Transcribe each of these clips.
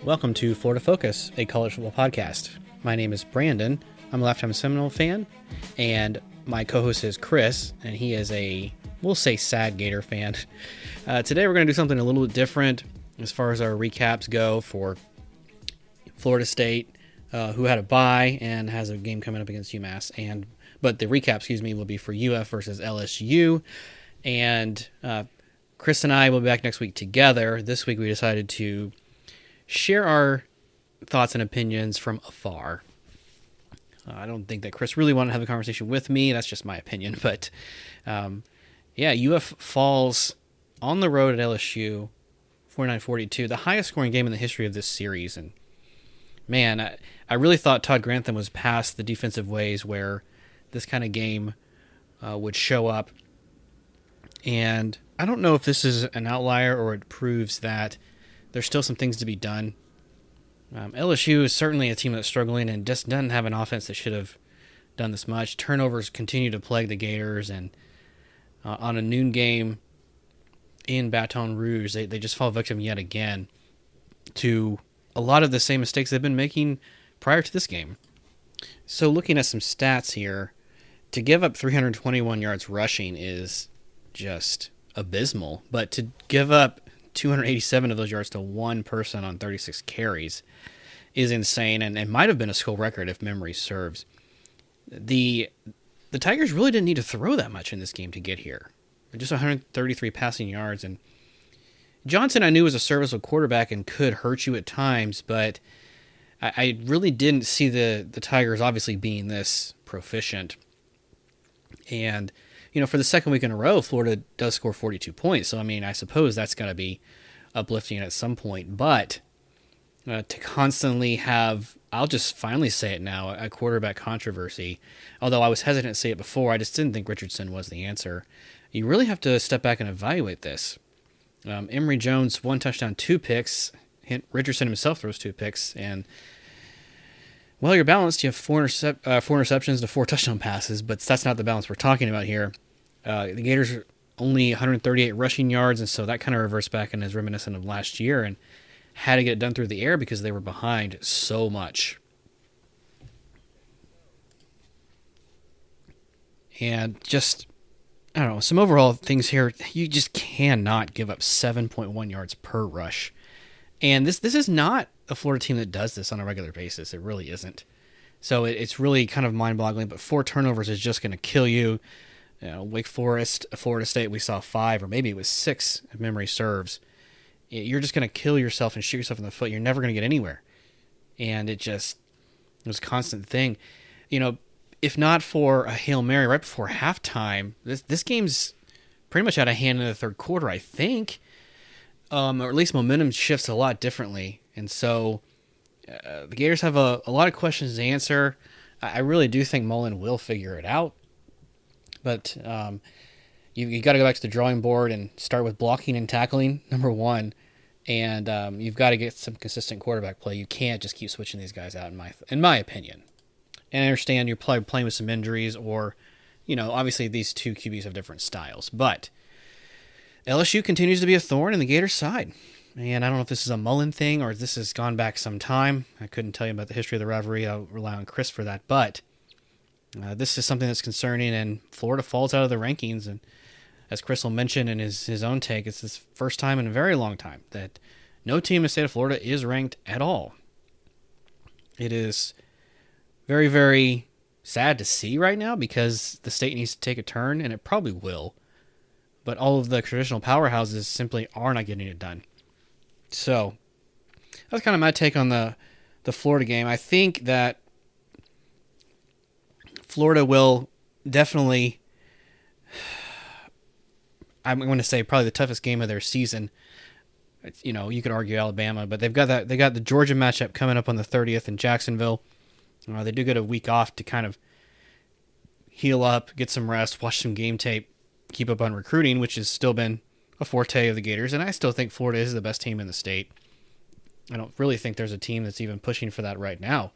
Welcome to Florida Focus, a college football podcast. My name is Brandon. I'm a lifetime Seminole fan, and my co-host is Chris, and he is we'll say sad Gator fan. Today we're going to do something a little bit different as far as our recaps go for Florida State, who had a bye and has a game coming up against UMass. But the recap, will be for UF versus LSU. And Chris and I will be back next week together. This week we decided to share our thoughts and opinions from afar. I don't think that Chris really wanted to have a conversation with me. That's just my opinion. But UF falls on the road at LSU, 49-42, the highest scoring game in the history of this series. And man, I really thought Todd Grantham was past the defensive ways where this kind of game would show up. And I don't know if this is an outlier or it proves that there's still some things to be done. LSU is certainly a team that's struggling and just doesn't have an offense that should have done this much. Turnovers continue to plague the Gators, and on a noon game in Baton Rouge, they just fall victim yet again to a lot of the same mistakes they've been making prior to this game. So looking at some stats here, to give up 321 yards rushing is just abysmal, but to give up 287 of those yards to one person on 36 carries is insane, and it might have been a school record if memory serves. The Tigers really didn't need to throw that much in this game to get here. Just 133 passing yards, and Johnson I knew was a serviceable quarterback and could hurt you at times, but I really didn't see the Tigers obviously being this proficient. And for the second week in a row, Florida does score 42 points. So, I suppose that's got to be uplifting at some point. But to constantly have, I'll just finally say it now, a quarterback controversy, although I was hesitant to say it before, I just didn't think Richardson was the answer. You really have to step back and evaluate this. Emory Jones, 1 touchdown, 2 picks. Richardson himself throws 2 picks. And well, you're balanced. You have 4 interceptions to 4 touchdown passes, but that's not the balance we're talking about here. The Gators are only 138 rushing yards, and so that kind of reversed back and is reminiscent of last year and had to get it done through the air because they were behind so much. And just, I don't know, some overall things here, you just cannot give up 7.1 yards per rush. And this is not a Florida team that does this on a regular basis. It really isn't. So it's really kind of mind-boggling, but 4 turnovers is just going to kill you. Wake Forest, Florida State, we saw 5, or maybe it was 6, if memory serves. You're just going to kill yourself and shoot yourself in the foot. You're never going to get anywhere. And it was a constant thing. If not for a Hail Mary right before halftime, this game's pretty much out of hand in the third quarter, I think. Or at least momentum shifts a lot differently. And so the Gators have a lot of questions to answer. I really do think Mullen will figure it out. But you got to go back to the drawing board and start with blocking and tackling, number one. And you've got to get some consistent quarterback play. You can't just keep switching these guys out, in my opinion. And I understand you're probably playing with some injuries or, obviously these two QBs have different styles. But LSU continues to be a thorn in the Gators' side. And I don't know if this is a Mullen thing or if this has gone back some time. I couldn't tell you about the history of the rivalry. I'll rely on Chris for that. But this is something that's concerning, and Florida falls out of the rankings. And as Chris will mention in his own take, it's the first time in a very long time that no team in the state of Florida is ranked at all. It is very, very sad to see right now because the state needs to take a turn, and it probably will. But all of the traditional powerhouses simply are not getting it done. So that's kind of my take on the Florida game. I think that Florida will definitely, I'm going to say probably the toughest game of their season. You could argue Alabama, but they got the Georgia matchup coming up on the 30th in Jacksonville. They do get a week off to kind of heal up, get some rest, watch some game tape, keep up on recruiting, which has still been a forte of the Gators, and I still think Florida is the best team in the state. I don't really think there's a team that's even pushing for that right now.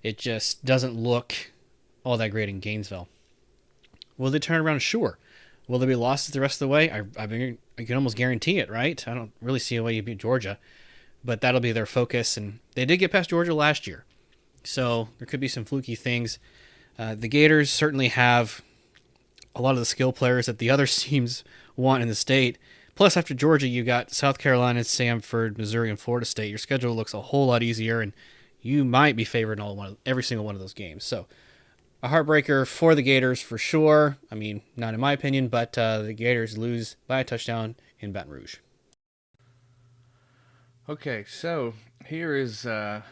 It just doesn't look all that great in Gainesville. Will they turn around? Sure. Will there be losses the rest of the way? I can almost guarantee it, right? I don't really see a way you beat Georgia. but that'll be their focus. And they did get past Georgia last year, so there could be some fluky things. The Gators certainly have a lot of the skill players that the other teams want in the state. Plus, after Georgia, you got South Carolina, Samford, Missouri, and Florida State. Your schedule looks a whole lot easier, and you might be favored in every single one of those games. So, a heartbreaker for the Gators for sure. I mean, not in my opinion, but the Gators lose by a touchdown in Baton Rouge. Okay, so here is my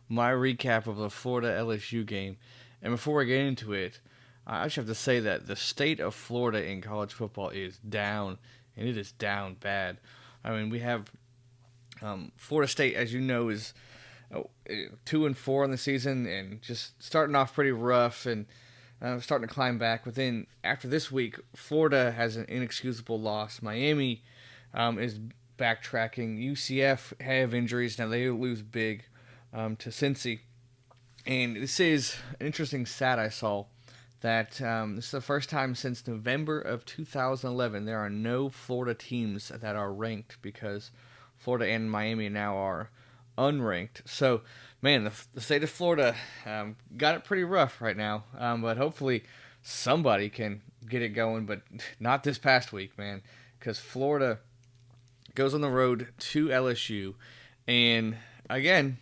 recap of the Florida LSU game. And before I get into it, I just have to say that the state of Florida in college football is down, and it is down bad. I mean, we have Florida State, as you know, is 2-4 in the season, and just starting off pretty rough, and starting to climb back. But then after this week, Florida has an inexcusable loss. Miami is backtracking. UCF have injuries now; they lose big to Cincy. And this is an interesting stat I saw that this is the first time since November of 2011 there are no Florida teams that are ranked, because Florida and Miami now are unranked. So, man, the state of Florida got it pretty rough right now, but hopefully somebody can get it going, but not this past week, man, because Florida goes on the road to LSU and, again,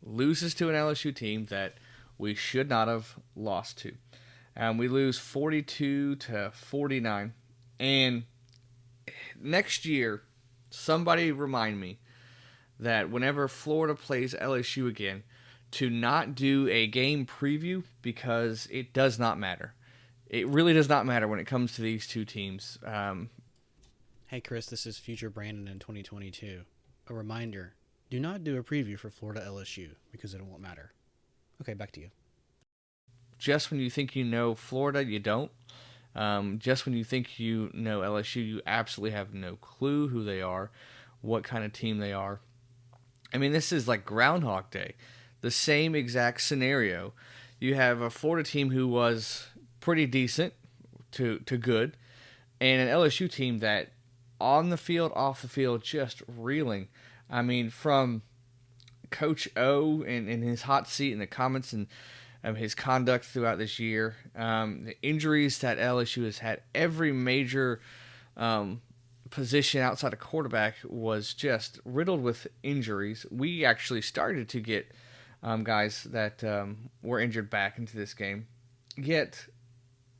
loses to an LSU team that we should not have lost to. We lose 42-49. And next year, somebody remind me that whenever Florida plays LSU again, to not do a game preview, because it does not matter. It really does not matter when it comes to these two teams. Hey, Chris, this is future Brandon in 2022. A reminder, do not do a preview for Florida LSU, because it won't matter. Okay, back to you. Just when you think you know Florida, you don't. Just when you think you know LSU, you absolutely have no clue who they are, what kind of team they are. I mean, this is like Groundhog Day. The same exact scenario. You have a Florida team who was pretty decent to good, and an LSU team that on the field, off the field, just reeling. I mean, from Coach O and his hot seat and the comments and his conduct throughout this year, the injuries that LSU has had, every major position outside of quarterback was just riddled with injuries. We actually started to get guys that were injured back into this game, yet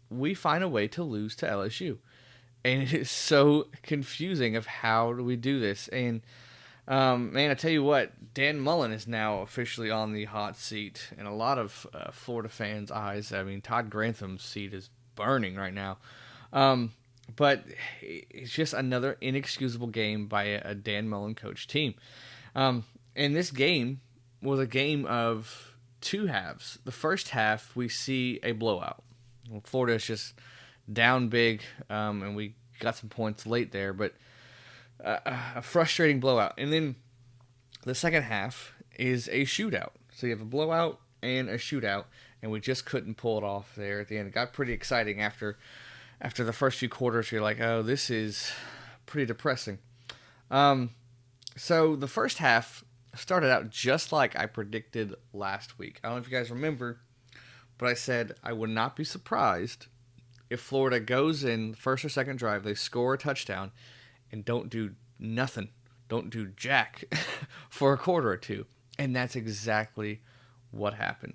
we find a way to lose to LSU. And it is so confusing of how do we do this. And man, I tell you what, Dan Mullen is now officially on the hot seat in a lot of Florida fans' eyes. I mean, Todd Grantham's seat is burning right now. But it's just another inexcusable game by a Dan Mullen coach team. And this game was a game of two halves. The first half, we see a blowout. Well, Florida is just down big, and we got some points late there, but a frustrating blowout. And then the second half is a shootout. So you have a blowout and a shootout, and we just couldn't pull it off there at the end. It got pretty exciting after the first few quarters. You're like, oh, this is pretty depressing. So the first half started out just like I predicted last week. I don't know if you guys remember, but I said I would not be surprised if Florida goes in first or second drive, they score a touchdown, and don't do nothing, don't do jack for a quarter or two. And that's exactly what happened.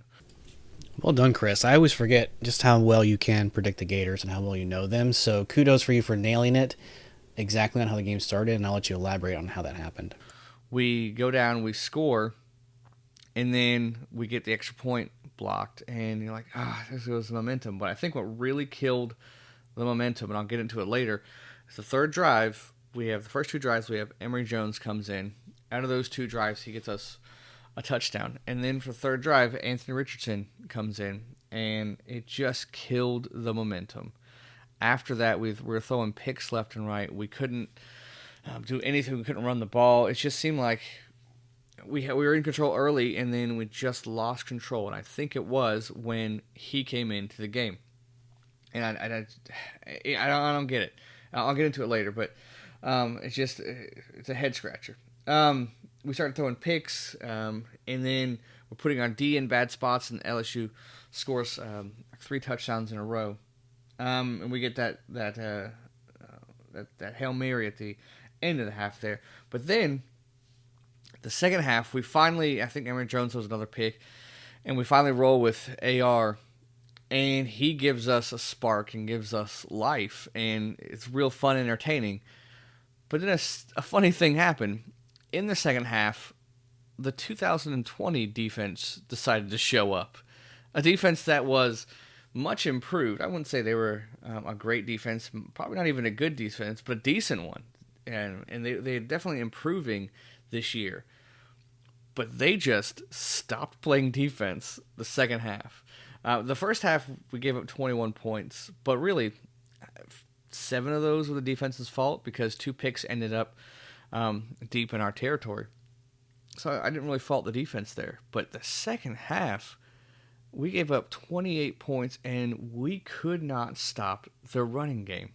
Well done, Chris. I always forget just how well you can predict the Gators and how well you know them. So kudos for you for nailing it exactly on how the game started, and I'll let you elaborate on how that happened. We go down, we score, and then we get the extra point blocked, and you're like, this was the momentum. But I think what really killed the momentum, and I'll get into it later, is the third drive. We have the first two drives, we have Emory Jones comes in. Out of those two drives, he gets us a touchdown. And then for the third drive, Anthony Richardson comes in, and it just killed the momentum. After that, we were throwing picks left and right. We couldn't do anything. We couldn't run the ball. It just seemed like we were in control early, and then we just lost control. And I think it was when he came into the game. And I don't get it. I'll get into it later, but it's a head scratcher. we started throwing picks, and then we're putting our D in bad spots, and LSU scores 3 touchdowns in a row, and we get that Hail Mary at the end of the half there. But then the second half, we finally, I think Aaron Jones was another pick, and we finally roll with AR, and he gives us a spark and gives us life, and it's real fun and entertaining. But then a funny thing happened. In the second half, the 2020 defense decided to show up. A defense that was much improved. I wouldn't say they were a great defense, probably not even a good defense, but a decent one. And they're definitely improving this year. But they just stopped playing defense the second half. The first half, we gave up 21 points, but really, 7 of those were the defense's fault because 2 picks ended up deep in our territory. So I didn't really fault the defense there. But the second half, we gave up 28 points, and we could not stop the running game.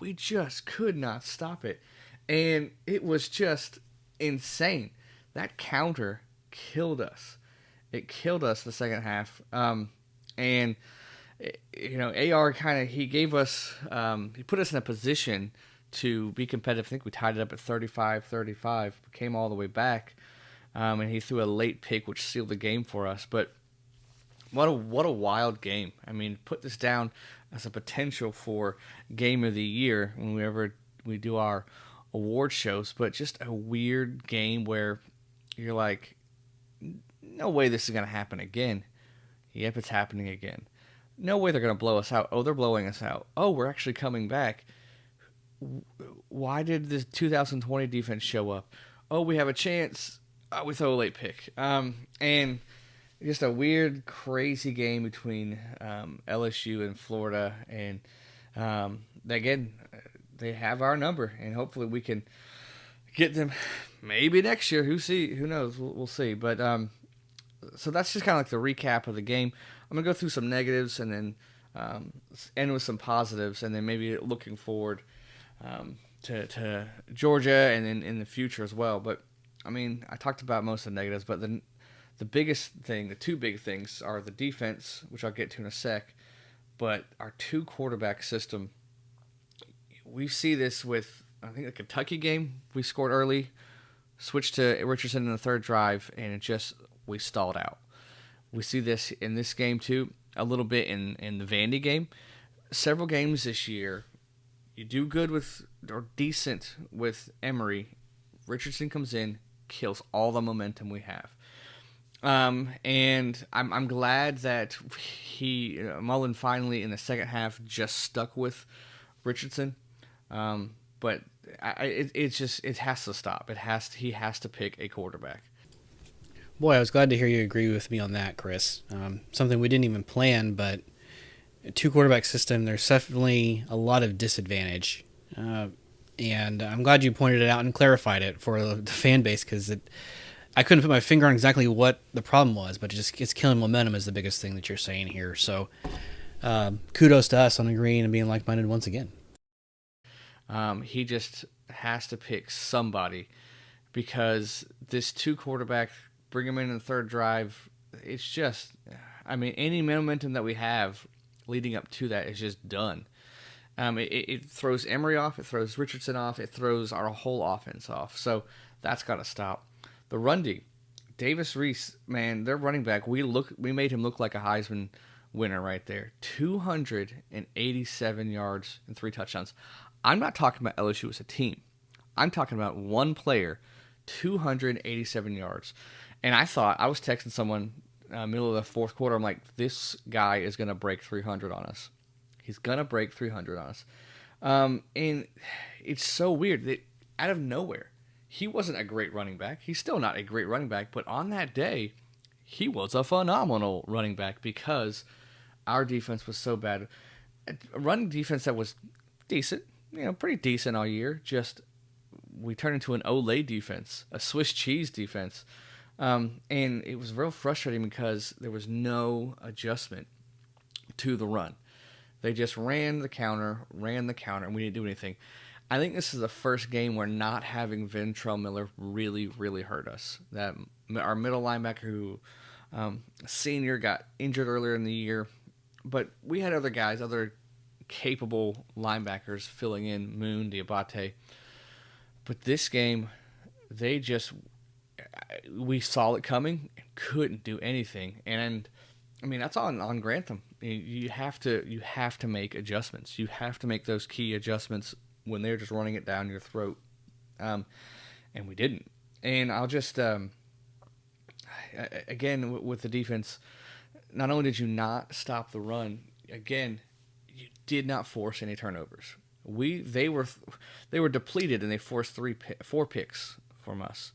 We just could not stop it. And it was just insane. That counter killed us. It killed us the second half. And, you know, AR he gave us, he put us in a position to be competitive. I think we tied it up at 35-35, came all the way back. And he threw a late pick, which sealed the game for us. But what a wild game. I mean, put this down as a potential for Game of the Year whenever we do our award shows. But just a weird game where you're like, no way this is going to happen again. Yep, it's happening again. No way they're going to blow us out. Oh, they're blowing us out. Oh, we're actually coming back. Why did the 2020 defense show up? Oh, we have a chance. We throw a late pick. And just a weird, crazy game between LSU and Florida. And again, they have our number, and hopefully we can get them maybe next year. Who knows? We'll see. But so that's just kind of like the recap of the game. I'm gonna go through some negatives and then end with some positives, and then maybe looking forward to Georgia and then in the future as well. But I mean, I talked about most of the negatives, but the biggest thing, the 2 big things, are the defense, which I'll get to in a sec, but our 2 quarterback system. We see this with, I think, the Kentucky game. We scored early, switched to Richardson in the 3rd drive, and we stalled out. We see this in this game too, a little bit in the Vandy game. Several games this year, you do good with, or decent with Emory. Richardson comes in, kills all the momentum we have. And I'm glad that Mullen finally in the second half just stuck with Richardson. But it has to stop. He has to pick a quarterback. Boy, I was glad to hear you agree with me on that, Chris. Something we didn't even plan, but a 2 quarterback system, there's definitely a lot of disadvantage. And I'm glad you pointed it out and clarified it for the fan base, because I couldn't put my finger on exactly what the problem was, but it's killing momentum is the biggest thing that you're saying here. So kudos to us on agreeing and being like-minded once again. He just has to pick somebody, because this 2 quarterback, bring him in the 3rd drive, it's just, I mean, any momentum that we have leading up to that is just done. It throws Emory off, it throws Richardson off, it throws our whole offense off. So that's got to stop. The run D, Davis Reese, man, their running back, we made him look like a Heisman winner right there. 287 yards and 3 touchdowns. I'm not talking about LSU as a team. I'm talking about one player, 287 yards. And I was texting someone middle of the 4th quarter. I'm like, this guy is going to break 300 on us. He's going to break 300 on us. And it's so weird that out of nowhere, he wasn't a great running back. He's still not a great running back. But on that day, he was a phenomenal running back because our defense was so bad. A running defense that was decent, pretty decent all year. Just we turned into an Olay defense, a Swiss cheese defense. And it was real frustrating because there was no adjustment to the run. They just ran the counter, and we didn't do anything. I think this is the first game where not having Ventrell Miller really, really hurt us. That our middle linebacker, who senior, got injured earlier in the year, but we had other guys, other capable linebackers filling in, Moon, Diabate. But this game, we saw it coming and couldn't do anything. And I mean, that's on Grantham. You have to make adjustments. You have to make those key adjustments when they're just running it down your throat. And we didn't. And I'll just, again, with the defense, not only did you not stop the run, again, you did not force any turnovers. They were depleted, and they forced 4 picks from us.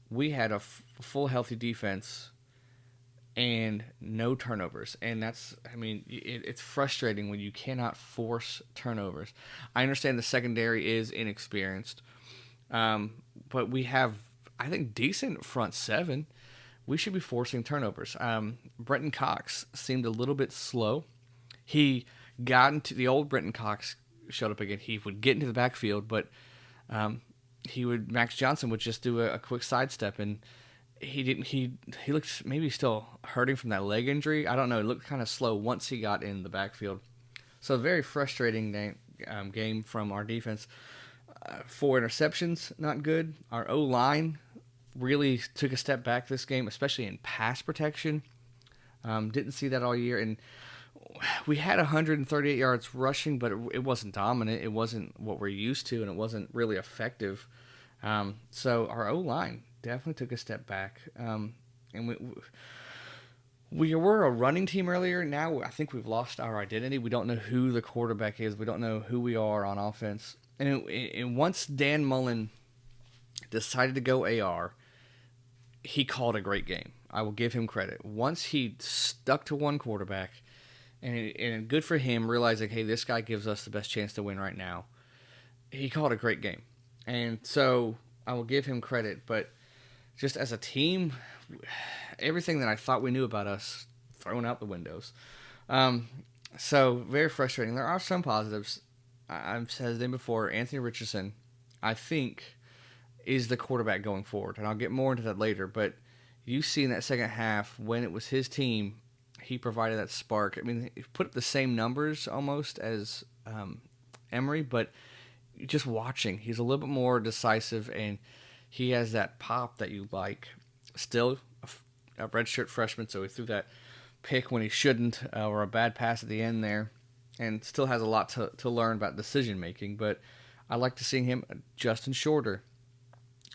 We had a full healthy defense and no turnovers. And it's frustrating when you cannot force turnovers. I understand the secondary is inexperienced, but we have, I think, decent front seven. We should be forcing turnovers. Brenton Cox seemed a little bit slow. He got into the old Brenton Cox showed up again. He would get into the backfield, but Max Johnson would just do a quick sidestep, and he didn't. He looked maybe still hurting from that leg injury. I don't know. It looked kind of slow once he got in the backfield. So very frustrating game from our defense. 4 interceptions, not good. Our O-line really took a step back this game, especially in pass protection. Didn't see that all year, and we had 138 yards rushing, but it wasn't dominant. It wasn't what we're used to, and it wasn't really effective. So our O-line definitely took a step back. And we were a running team earlier. Now I think we've lost our identity. We don't know who the quarterback is. We don't know who we are on offense. And once Dan Mullen decided to go AR, he called a great game. I will give him credit. Once he stuck to one quarterback, and good for him, realizing, hey, this guy gives us the best chance to win right now, he called a great game. And so I will give him credit. But just as a team, everything that I thought we knew about us, thrown out the windows. So very frustrating. There are some positives. I've said his name before. Anthony Richardson, I think, is the quarterback going forward. And I'll get more into that later. But you see in that second half, when it was his team, he provided that spark. I mean, he put up the same numbers almost as Emory, but just watching, he's a little bit more decisive, and he has that pop that you like. Still a redshirt freshman, so he threw that pick when he shouldn't, or a bad pass at the end there, and still has a lot to learn about decision making. But I like to see him. Justin Shorter,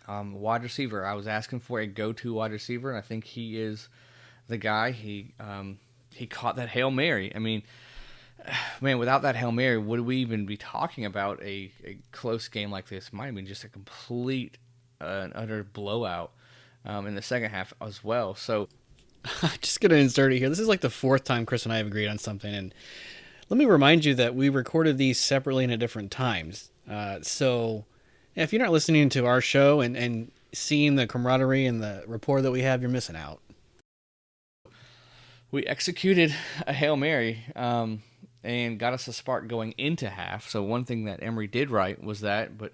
wide receiver. I was asking for a go-to wide receiver, and I think he is the guy. He caught that Hail Mary. I mean, man, without that Hail Mary, would we even be talking about a close game like this? It might have been just a complete and utter blowout in the second half as well. So I'm just going to insert it here. This is like the 4th time Chris and I have agreed on something. And let me remind you that we recorded these separately and at different times. So if you're not listening to our show and seeing the camaraderie and the rapport that we have, you're missing out. We executed a Hail Mary and got us a spark going into half. So one thing that Emory did right was that. But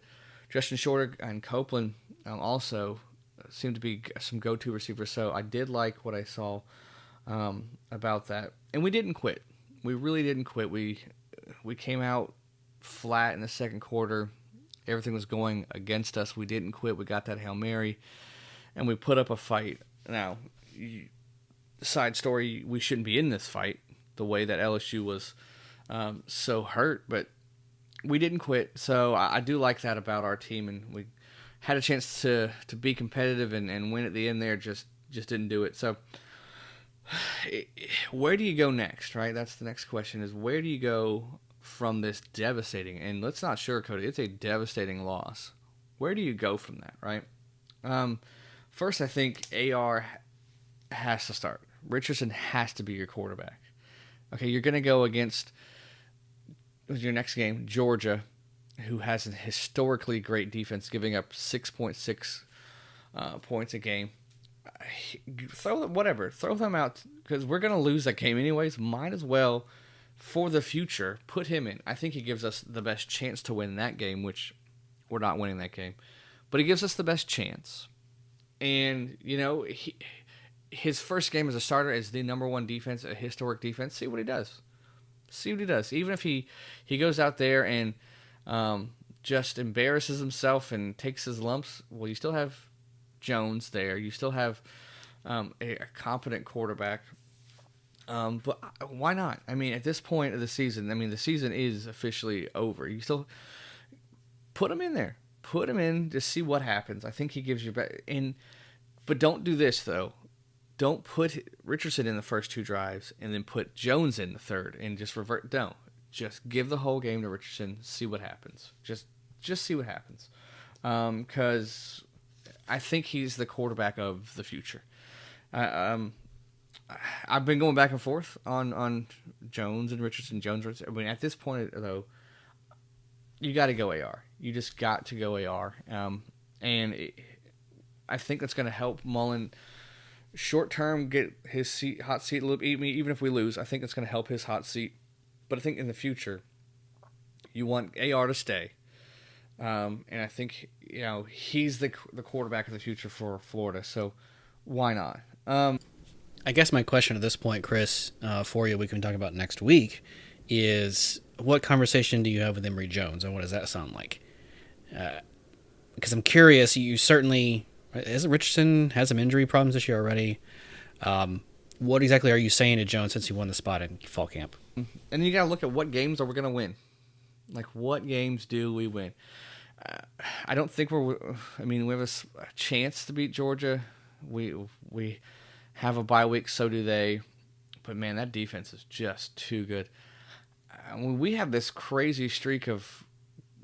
Justin Shorter and Copeland also seemed to be some go-to receivers. So I did like what I saw about that. And we didn't quit. We really didn't quit. We came out flat in the second quarter. Everything was going against us. We didn't quit. We got that Hail Mary, and we put up a fight. Now, side story, we shouldn't be in this fight the way that LSU was so hurt, but we didn't quit. So I do like that about our team, and we had a chance to be competitive and win at the end there, just didn't do it. So where do you go next, right? That's the next question, is where do you go from this devastating, and let's not sugarcoat it, it's a devastating loss. Where do you go from that, right? First, I think AR has to start. Richardson has to be your quarterback. Okay, you're going to go against your next game, Georgia, who has a historically great defense, giving up 6.6 points a game. Throw them out, because we're going to lose that game anyways. Might as well for the future, put him in. I think he gives us the best chance to win that game, which we're not winning that game. But he gives us the best chance. And, his first game as a starter as the number one defense, a historic defense. See what he does. Even if he goes out there and just embarrasses himself and takes his lumps, well, you still have Jones there. You still have a competent quarterback. But why not? I mean, at this point of the season, the season is officially over. You still put him in there. Put him in to see what happens. I think he gives you better. But don't do this, though. Don't put Richardson in the first two drives and then put Jones in the third and just revert. Don't. Just give the whole game to Richardson. See what happens. Just see what happens. Because I think he's the quarterback of the future. I've been going back and forth on Jones and Richardson. I mean, at this point, though, you got to go AR. You just got to go AR. I think that's going to help Mullen short term get his hot seat a little. Even if we lose, I think it's going to help his hot seat. But I think in the future, you want AR to stay. And I think he's the quarterback of the future for Florida. So why not? I guess my question at this point, Chris, for you, we can talk about next week, is what conversation do you have with Emory Jones, and what does that sound like? Because I'm curious. You certainly, Richardson has some injury problems this year already. What exactly are you saying to Jones since he won the spot in fall camp? And you got to look at what games are we going to win. Like, what games do we win? I don't think we have a chance to beat Georgia. We have a bye week, so do they. But, man, that defense is just too good. We have this crazy streak of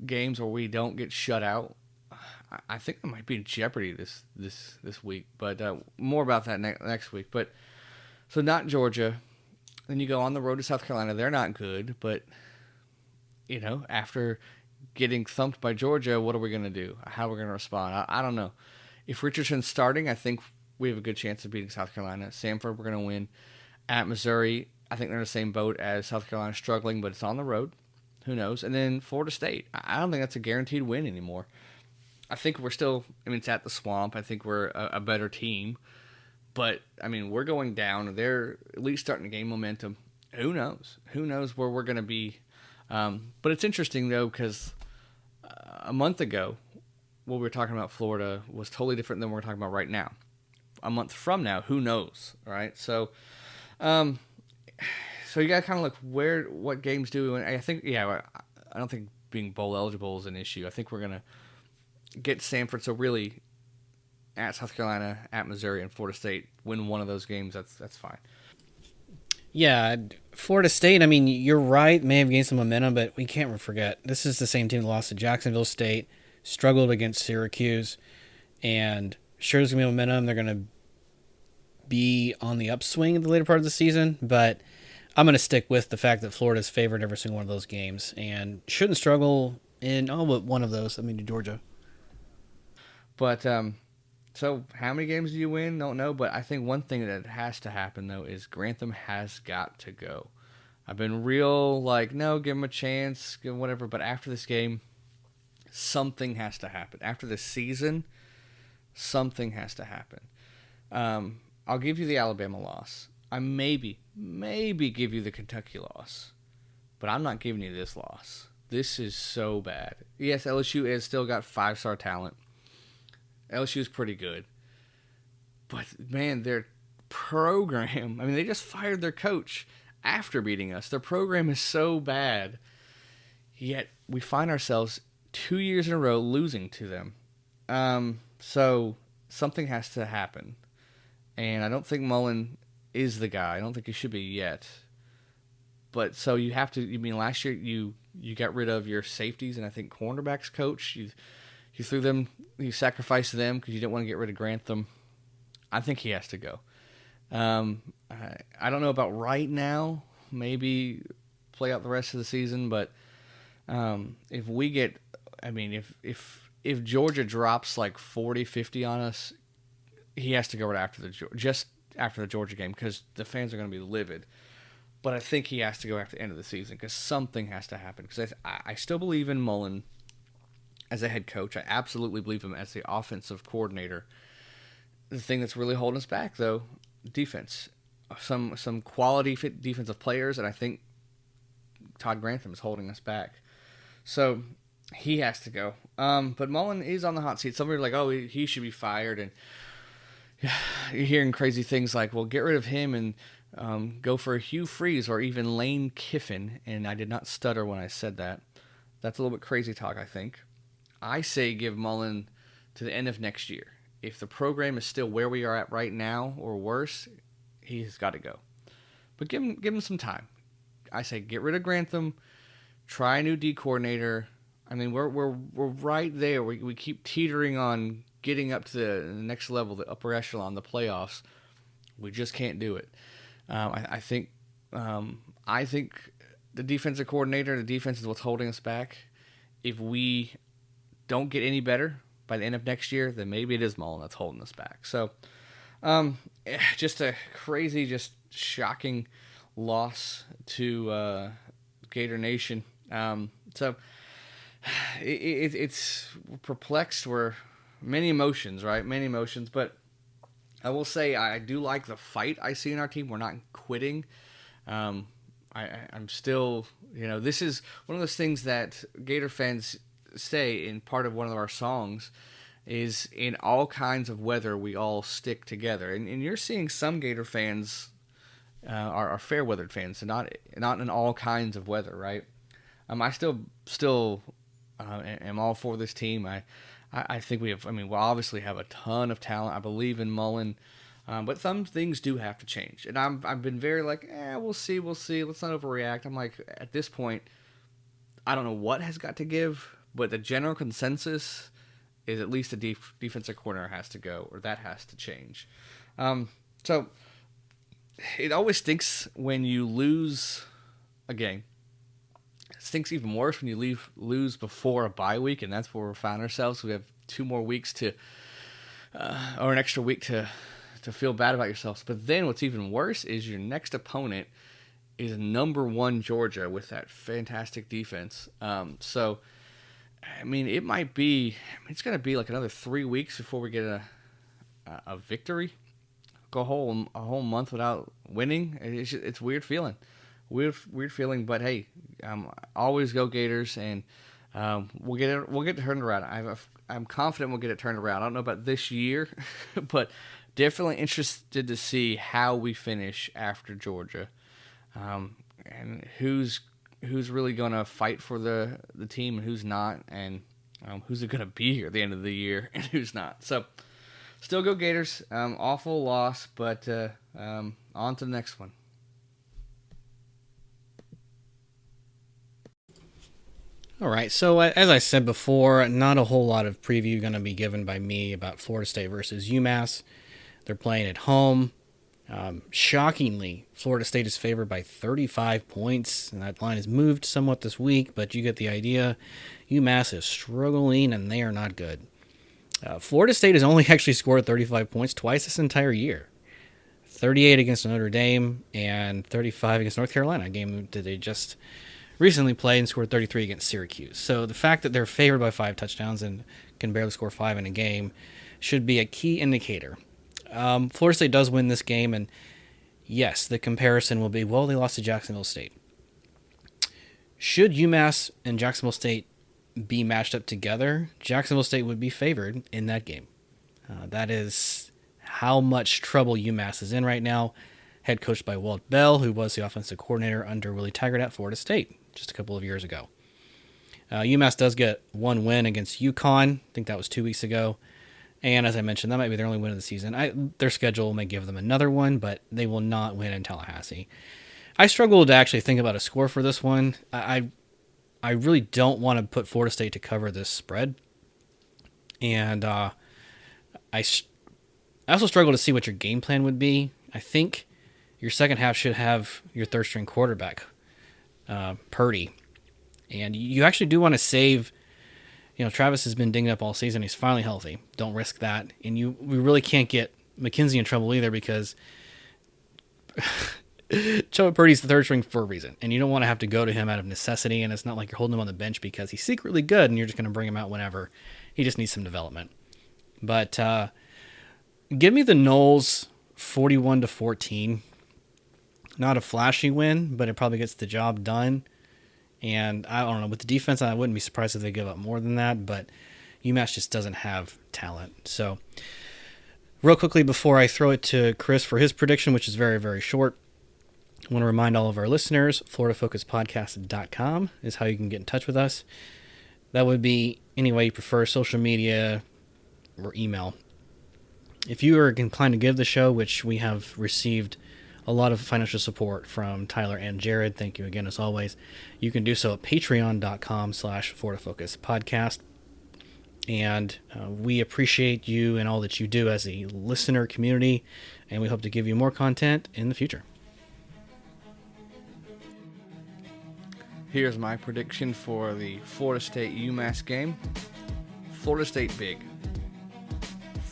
games where we don't get shut out. I think that might be in jeopardy this week. But more about that next week. But so not Georgia. Then you go on the road to South Carolina. They're not good, but after getting thumped by Georgia, what are we going to do? How are we going to respond? I don't know. If Richardson's starting, I think we have a good chance of beating South Carolina. Samford, we're going to win. At Missouri, I think they're in the same boat as South Carolina, struggling, but it's on the road. Who knows? And then Florida State. I don't think that's a guaranteed win anymore. I think we're still, it's at the Swamp. I think we're a better team. But, we're going down. They're at least starting to gain momentum. Who knows? Who knows where we're going to be? But it's interesting, though, because a month ago, what we were talking about Florida was totally different than what we're talking about right now. A month from now, who knows, right? So you got to kind of look what games do. And I think, I don't think being bowl eligible is an issue. I think we're going to get Samford. So really, at South Carolina, at Missouri, and Florida State, win one of those games. That's fine. Yeah, Florida State, you're right, may have gained some momentum, but we can't forget, this is the same team that lost to Jacksonville State, struggled against Syracuse, and sure there's going to be momentum. They're going to be on the upswing in the later part of the season, but I'm going to stick with the fact that Florida's favored every single one of those games and shouldn't struggle in all but one of those, Georgia. But, so how many games do you win? Don't know, but I think one thing that has to happen, though, is Grantham has got to go. I've been real no, give him a chance, give him whatever, but after this game, something has to happen. After this season, something has to happen. I'll give you the Alabama loss. I maybe give you the Kentucky loss, but I'm not giving you this loss. This is so bad. Yes, LSU has still got 5-star talent. LSU is pretty good. But, man, their program, they just fired their coach after beating us. Their program is so bad. Yet we find ourselves 2 years in a row losing to them. So something has to happen. And I don't think Mullen is the guy. I don't think he should be yet. But so you have to, last year you got rid of your safeties and I think cornerbacks coach. You threw them, you sacrificed them because you didn't want to get rid of Grantham. I think he has to go. I don't know about right now. Maybe play out the rest of the season, but if we get, if Georgia drops 40, 50 on us, he has to go right after just after the Georgia game because the fans are going to be livid. but I think he has to go after the end of the season because something has to happen. Because I still believe in Mullen as a head coach. I absolutely believe him as the offensive coordinator. The thing that's really holding us back, though, defense. Some quality fit defensive players, and I think Todd Grantham is holding us back. So he has to go. But Mullen is on the hot seat. Somebody like, oh, he should be fired, and you're hearing crazy things like, well, get rid of him and go for Hugh Freeze or even Lane Kiffin. And I did not stutter when I said that. That's a little bit crazy talk, I think. I say give Mullen to the end of next year. If the program is still where we are at right now or worse, he's got to go. But give him some time. I say get rid of Grantham, try a new D coordinator. I mean, we're right there. We keep teetering on getting up to the next level, the upper echelon, the playoffs. We just can't do it. I think the defensive coordinator, the defense is what's holding us back. If we don't get any better by the end of next year, then maybe it is Mullen that's holding us back. So, just a crazy, just shocking loss to Gator Nation. So it's we're perplexed. We're many emotions, right? Many emotions. But I will say I do like the fight I see in our team. We're not quitting. I'm still, this is one of those things that Gator fans say in part of one of our songs is in all kinds of weather we all stick together. And you're seeing some Gator fans are fair weathered fans, and not in all kinds of weather, right? I still am all for this team. I think we'll obviously have a ton of talent. I believe in Mullen, but some things do have to change. And I've been very like, we'll see. Let's not overreact. I'm like, at this point, I don't know what has got to give, but the general consensus is at least the defensive corner has to go, or that has to change. So it always stinks when you lose a game. It stinks even worse when you lose before a bye week, and that's where we found ourselves. We have 2 more weeks or an extra week to feel bad about yourselves. But then what's even worse is your next opponent is number 1 Georgia with that fantastic defense. So, I mean, it's going to be like another 3 weeks before we get a victory. Go a whole month without winning. It's weird feeling. Weird feeling, but hey, always go Gators, and we'll get it turned around. I'm confident we'll get it turned around. I don't know about this year, but definitely interested to see how we finish after Georgia, and who's really going to fight for the team and who's not, and who's going to be here at the end of the year and who's not. So, still go Gators. Awful loss, but on to the next one. All right, so as I said before, not a whole lot of preview going to be given by me about Florida State versus UMass. They're playing at home. Shockingly, Florida State is favored by 35 points, and that line has moved somewhat this week, but you get the idea. UMass is struggling, and they are not good. Florida State has only actually scored 35 points twice this entire year. 38 against Notre Dame and 35 against North Carolina, a game that they just recently played and scored 33 against Syracuse. So the fact that they're favored by 5 touchdowns and can barely score 5 in a game should be a key indicator. Florida State does win this game, and yes, the comparison will be, well, they lost to Jacksonville State. Should UMass and Jacksonville State be matched up together, Jacksonville State would be favored in that game. That is how much trouble UMass is in right now, head coached by Walt Bell, who was the offensive coordinator under Willie Taggart at Florida State just a couple of years ago. UMass does get 1 win against UConn. I think that was 2 weeks ago. And as I mentioned, that might be their only win of the season. Their schedule may give them another one, but they will not win in Tallahassee. I struggled to actually think about a score for this one. I really don't want to put Florida State to cover this spread. And I also struggle to see what your game plan would be. I think your second half should have your third-string quarterback, Purdy. And you actually do want to save... Travis has been dinged up all season. He's finally healthy. Don't risk that. And we really can't get McKenzie in trouble either, because Joe Purdy's the third string for a reason, and you don't want to have to go to him out of necessity, and it's not like you're holding him on the bench because he's secretly good and you're just going to bring him out whenever. He just needs some development. But give me the Noles 41-14. Not a flashy win, but it probably gets the job done. And I don't know, with the defense, I wouldn't be surprised if they give up more than that, but UMass just doesn't have talent. So real quickly before I throw it to Chris for his prediction, which is very, very short, I want to remind all of our listeners, FloridaFocusPodcast.com is how you can get in touch with us. That would be any way you prefer, social media or email. If you are inclined to give the show, which we have received a lot of financial support from Tyler and Jared, thank you again as always, you can do so at patreon.com/FloridaFocusPodcast. And we appreciate you and all that you do as a listener community, and we hope to give you more content in the future. Here's my prediction for the Florida State UMass game. Florida State big.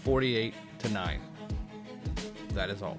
48-9. That is all.